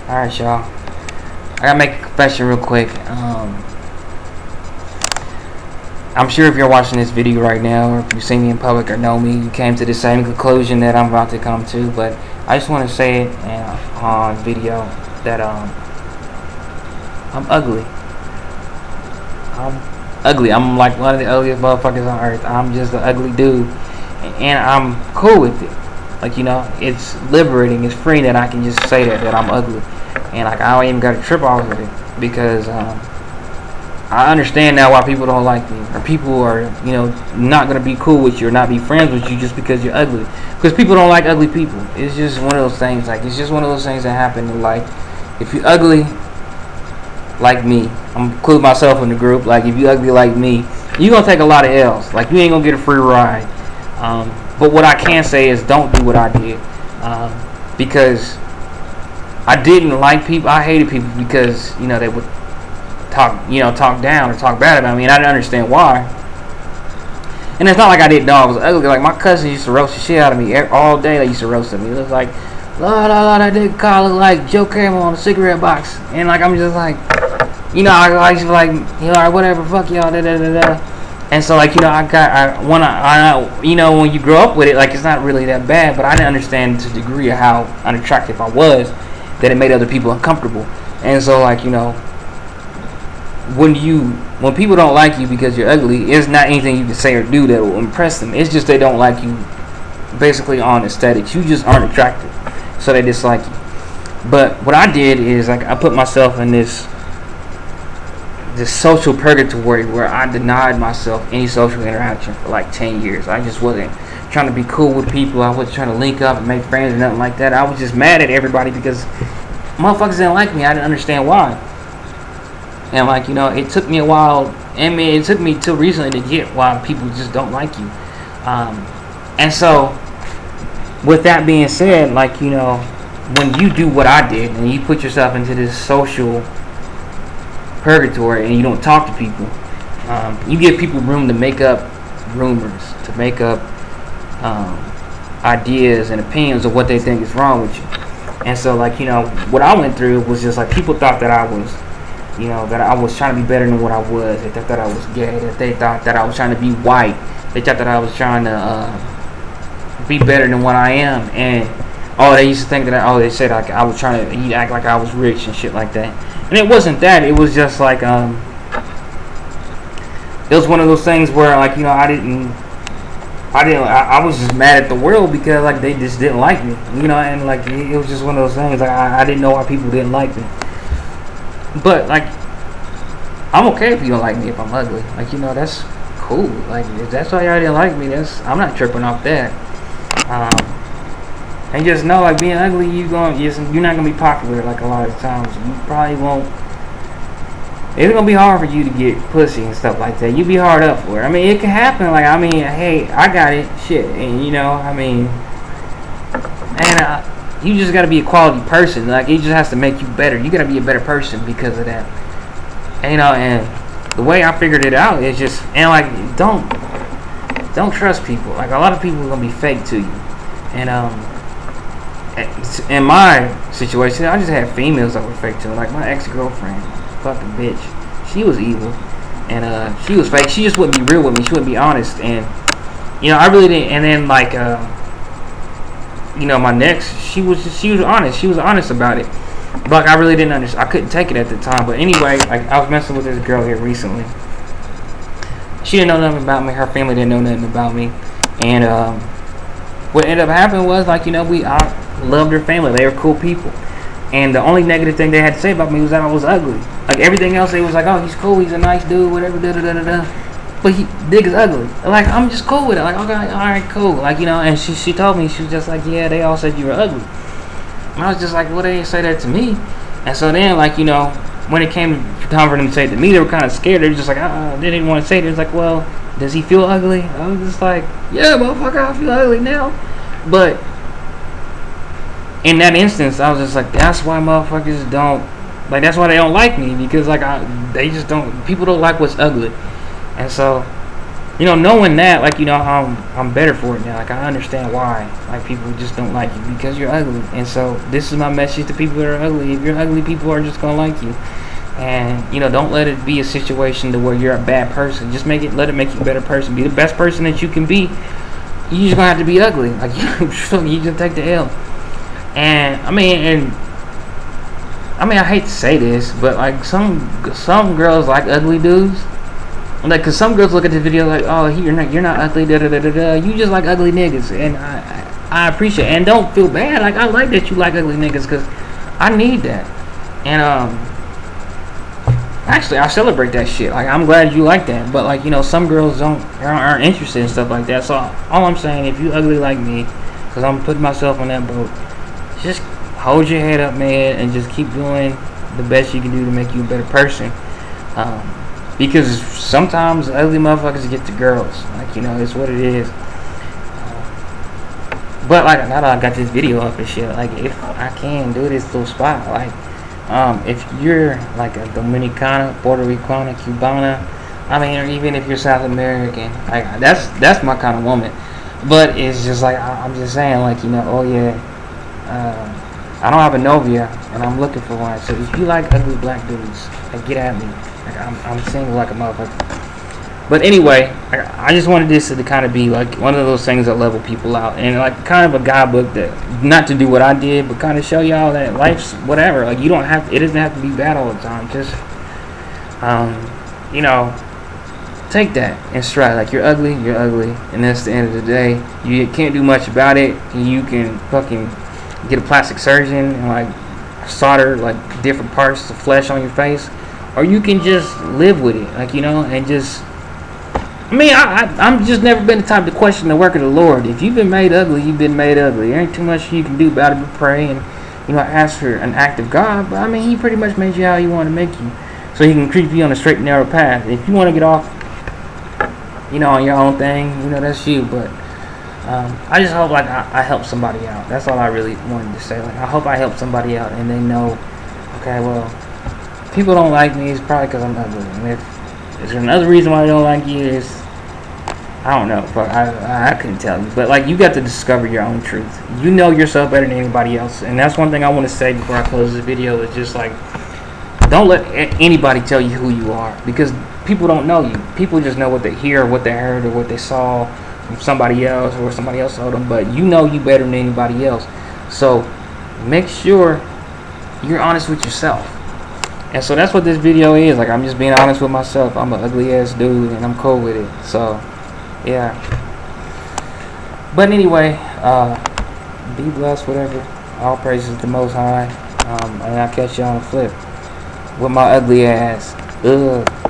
Alright, y'all. I gotta make a confession real quick. I'm sure if you're watching this video right now, or if you see me in public or know me, you came to the same conclusion that I'm about to come to. But I just want to say it on video that I'm ugly. I'm ugly. I'm like one of the ugliest motherfuckers on earth. I'm just an ugly dude, and I'm cool with it. Like, you know, it's liberating. It's free that I can just say that I'm ugly, and like I don't even got to trip off of it because I understand now why people don't like me, or people are, you know, not gonna be cool with you or not be friends with you just because you're ugly. Because people don't like ugly people. It's just one of those things. Like, it's just one of those things that happen in life. If you're ugly like me, I'm gonna include myself in the group. Like, if you ugly like me, you're gonna take a lot of L's. Like, you ain't gonna get a free ride. But what I can say is don't do what I did, because I didn't like people. I hated people because, you know, they would talk down or talk bad about me, and I didn't understand why. And it's not like I didn't know I was ugly. Like, my cousin used to roast the shit out of me all day. They used to roast at me. It was like, that nigga Kyle look like Joe Camel on a cigarette box, and like I'm just like, you know, I used to be like, you know, whatever, fuck y'all, da da da da. And so, like, you know, you know, when you grow up with it, like, it's not really that bad. But I didn't understand to the degree of how unattractive I was, that it made other people uncomfortable. And so, like, you know, when people don't like you because you're ugly, it's not anything you can say or do that will impress them. It's just they don't like you basically on aesthetics. You just aren't attractive, so they dislike you. But what I did is, like, I put myself in this social purgatory where I denied myself any social interaction for like 10 years. I just wasn't trying to be cool with people. I wasn't trying to link up and make friends or nothing like that. I was just mad at everybody because motherfuckers didn't like me. I didn't understand why. And, like, you know, it took me a while. I mean, it took me till recently to get why people just don't like you. And so, with that being said, like, you know, when you do what I did and you put yourself into this social purgatory and you don't talk to people, you give people room to make up rumors, to make up ideas and opinions of what they think is wrong with you. And so, like, you know, what I went through was just like people thought that I was, you know, that I was trying to be better than what I was. They thought that I was gay. That they thought that I was trying to be white. They thought that I was trying to be better than what I am. And they used to think that they said like I was trying to act like I was rich and shit like that. And it wasn't that. It was just like it was one of those things where, like, you know, I was just mad at the world because, like, they just didn't like me, you know. And, like, it was just one of those things. Like, I didn't know why people didn't like me. But, like, I'm okay if you don't like me if I'm ugly. Like, you know, that's cool. Like, if that's why y'all didn't like me, I'm not tripping off that. And just know, like, being ugly, you're not gonna be popular like a lot of times. You probably won't. It's gonna be hard for you to get pussy and stuff like that. You'll be hard up for it. I mean, it can happen. Like, I mean, hey, I got it, shit, and you know, I mean, and you just gotta be a quality person. Like, it just has to make you better. You gotta be a better person because of that. And, you know, and the way I figured it out is just, and like, don't trust people. Like, a lot of people are gonna be fake to you. And in my situation, I just had females that were fake to me. Like, my ex-girlfriend, fucking bitch, she was evil, and she was fake. She just wouldn't be real with me. She wouldn't be honest. And, you know, I really didn't. And then, like, you know, my next, she was honest. She was honest about it. But, like, I really didn't understand. I couldn't take it at the time. But anyway, like, I was messing with this girl here recently. She didn't know nothing about me. Her family didn't know nothing about me. And what ended up happening was, like, you know, I loved her family. They were cool people. And the only negative thing they had to say about me was that I was ugly. Like, everything else, they was like, oh, he's cool, he's a nice dude, whatever, da-da-da-da-da. But dick is ugly. Like, I'm just cool with it. Like, okay, alright, cool. Like, you know, and she told me, she was just like, yeah, they all said you were ugly. And I was just like, well, they didn't say that to me. And so then, like, you know, when it came time for them to say it to me, they were kind of scared. They were just like, they didn't want to say it. It was like, well, does he feel ugly? I was just like, yeah, motherfucker, I feel ugly now. But in that instance, I was just like, that's why motherfuckers don't, like, that's why they don't like me, because, like, they just don't, people don't like what's ugly. And so knowing that, like, I'm better for it now. Like, I understand why, like, people just don't like you because you're ugly. And so this is my message to people that are ugly. If you're ugly, people are just gonna like you. And don't let it be a situation to where you're a bad person. Just let it make you a better person. Be the best person that you can be. You just gonna have to be ugly. Like, you just take the L. And I mean, I hate to say this, but like some girls like ugly dudes. Like, cause some girls look at the video like, oh, you're not ugly, da da da da da. You just like ugly niggas, and I appreciate it. And don't feel bad. Like, I like that you like ugly niggas, cause I need that. And actually, I celebrate that shit. Like, I'm glad you like that. But like, some girls aren't interested in stuff like that. So all I'm saying, if you ugly like me, cause I'm putting myself on that boat, just hold your head up, man, and just keep doing the best you can do to make you a better person. Because sometimes ugly motherfuckers get to girls. Like, it's what it is. But like, now that I got this video up and shit, like, if I can do this little spot, like, if you're like a Dominicana, Puerto Ricana, Cubana, I mean, or even if you're South American, like, that's my kind of woman. But it's just like, I'm just saying, like, oh yeah, I don't have a novia, and I'm looking for one. So if you like ugly black dudes, like, get at me. Like, I'm single like a motherfucker. But anyway, I just wanted this to kind of be like one of those things that level people out, and like kind of a guidebook that, not to do what I did, but kind of show y'all that life's whatever. Like, it doesn't have to be bad all the time. Just take that in stride. Like, you're ugly, and that's the end of the day. You can't do much about it. You can fucking get a plastic surgeon and like solder like different parts of flesh on your face, or you can just live with it, like, and just. I mean, I'm just never been the type to question the work of the Lord. If you've been made ugly, you've been made ugly. There ain't too much you can do about it but pray and ask for an act of God. But I mean, He pretty much made you how He want to make you, so He can keep you on a straight and narrow path. If you want to get off, on your own thing, that's you. But I just hope like I help somebody out. That's all I really wanted to say. Like, I hope I help somebody out, and they know, okay, well, people don't like me. It's probably because I'm ugly. And if there's another reason why they don't like you, is I don't know, but I couldn't tell you. But like, you got to discover your own truth. You know yourself better than anybody else, and that's one thing I want to say before I close this video. Is just like, don't let anybody tell you who you are, because people don't know you. People just know what they hear, or what they heard, or what they saw from somebody else, or somebody else told them. But you know you better than anybody else. So make sure you're honest with yourself. And so that's what this video is. Like, I'm just being honest with myself. I'm an ugly ass dude, and I'm cool with it. So yeah. But anyway, be blessed, whatever. All praises to the Most High. And I'll catch you on the flip with my ugly ass. Ugh.